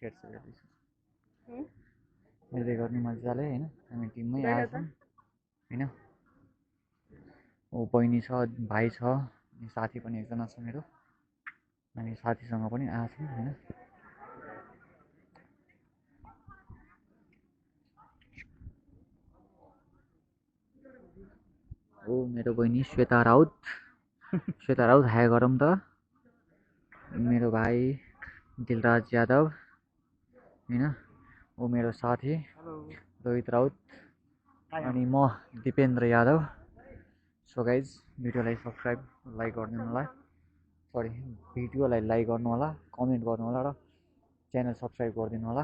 फेर्छ हेर्दै गर्नु मजाले होइन। हामी टिममै आएछौँ होइन। ऊ बहिनी छ, भाइ छ, अनि साथी पनि एकजना छ मेरो। हामी साथीसँग पनि आएछौँ होइन। ओ मेरो बहिनी श्वेता राउत, श्वेता राउत हाई गरौँ त। मेरो भाइ दिलराज यादव होइन। ऊ मेरो साथी रोहित राउत अनि म दिपेन्द्र यादव। सो गाइज भिडियोलाई सब्सक्राइब लाइक गरिदिनु होला, सरी भिडियोलाई लाइक गर्नु होला, कमेन्ट गर्नु होला र च्यानल सब्सक्राइब गरिदिनु होला।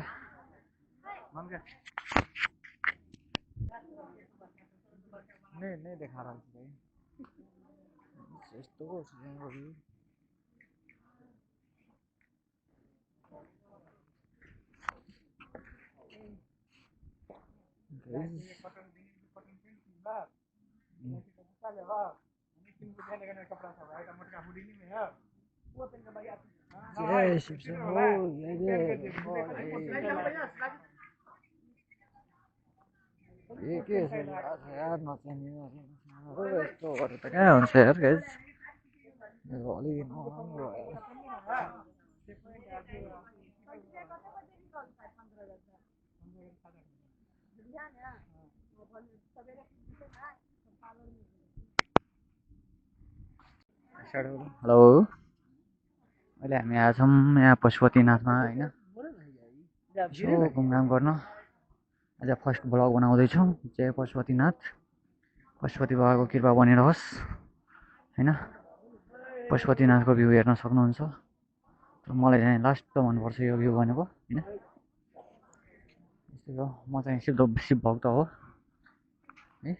नै देखाएर यस्तो के यार नचाहिने यस्तो गरेर त कहाँ हुन्छ यार गाइज। अलि नराम्रो हेलो, अहिले हामी आएछौँ यहाँ पशुपतिनाथमा होइन। यसो घुमघाम गर्न आज फर्स्ट भ्लग बनाउँदैछौँ। जय पशुपतिनाथ, पशुपति बाबाको कृपा बनिरहोस् होइन। पशुपतिनाथको भ्यू हेर्न सक्नुहुन्छ। मलाई चाहिँ लास्ट त मनपर्छ यो भ्यू भनेको होइन। यस्तै हो, म चाहिँ शिव भक्त हो है।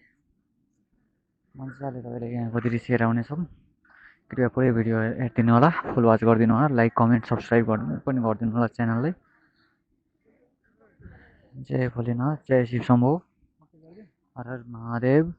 मजाले तपाईँले यहाँको दृश्य हेराउनेछौँ। कृपया पुरै भिडियो हेरिदिनु होला, फुल वाच गरिदिनु होला, लाइक कमेन्ट सब्सक्राइब पनि गरिदिनु होला च्यानललाई। जय भोलेनाथ, जय शिव शम्भो, हर हर महादेव।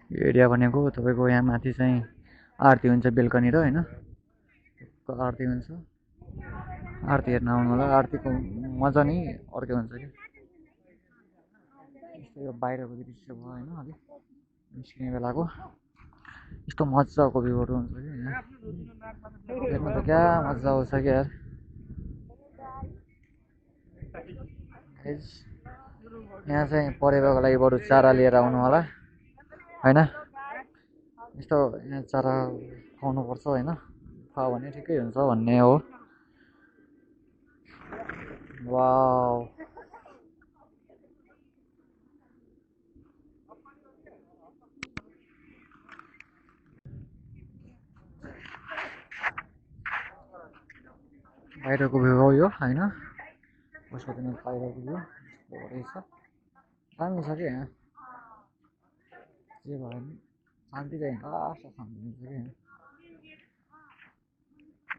यो एरिया भनेको तपाईँको यहाँ माथि चाहिँ आरती हुन्छ बेलुकानिर होइन। आरती हुन्छ, आरती हेर्न आउनु होला। आरतीको मजा नै अर्कै हुन्छ कि। यस्तो यो बाहिरको दृश्य भयो होइन, अलिक निस्किने बेलाको यस्तो मजाको भ्यूहरू हुन्छ कि यहाँ हेर्नु त क्या मजा आउँछ क्या यार। यहाँ चाहिँ परेवाको लागि बरु चारा लिएर आउनु होला होइन। यस्तो यहाँ चारा खुवाउनुपर्छ होइन, खुवायो भने ठिकै हुन्छ भन्ने हो। वाउ, बाहिरको भ्यू हो यो होइन। पशुपतिनाथ बाहिरको भ्यू रहेछ, दामी छ क्या यहाँ। जे भयो भने शान्ति चाहिँ लास्ट शान्ति हुन्छ क्या यहाँ।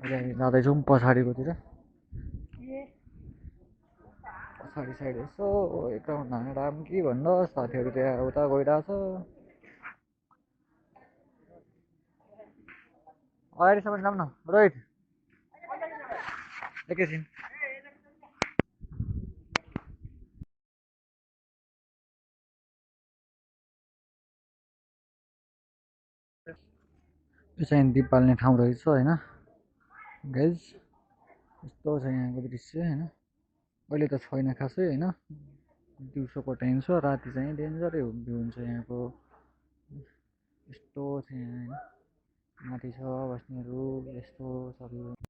अहिले हामी जाँदैछौँ पछाडिकोतिर, पछाडि साइड यसो एक राउन्ड हानेर आऊँ कि भन्नुहोस्। साथीहरू त्यहाँ उता गइरहेछ। अगाडिसम्म जाऊँ न रोहित, एकैछिन। यो चाहिँ दीप बाल्ने ठाउँ रहेछ होइन गाइज। यस्तो छ यहाँको दृश्य होइन। अहिले त छैन खासै होइन, दिउँसोको टाइम छ। राति चाहिँ डेन्जरै भ्यू हुन्छ यहाँको। यस्तो छ यहाँ होइन, माथि छ बस्नेहरू, यस्तो छ भ्यू।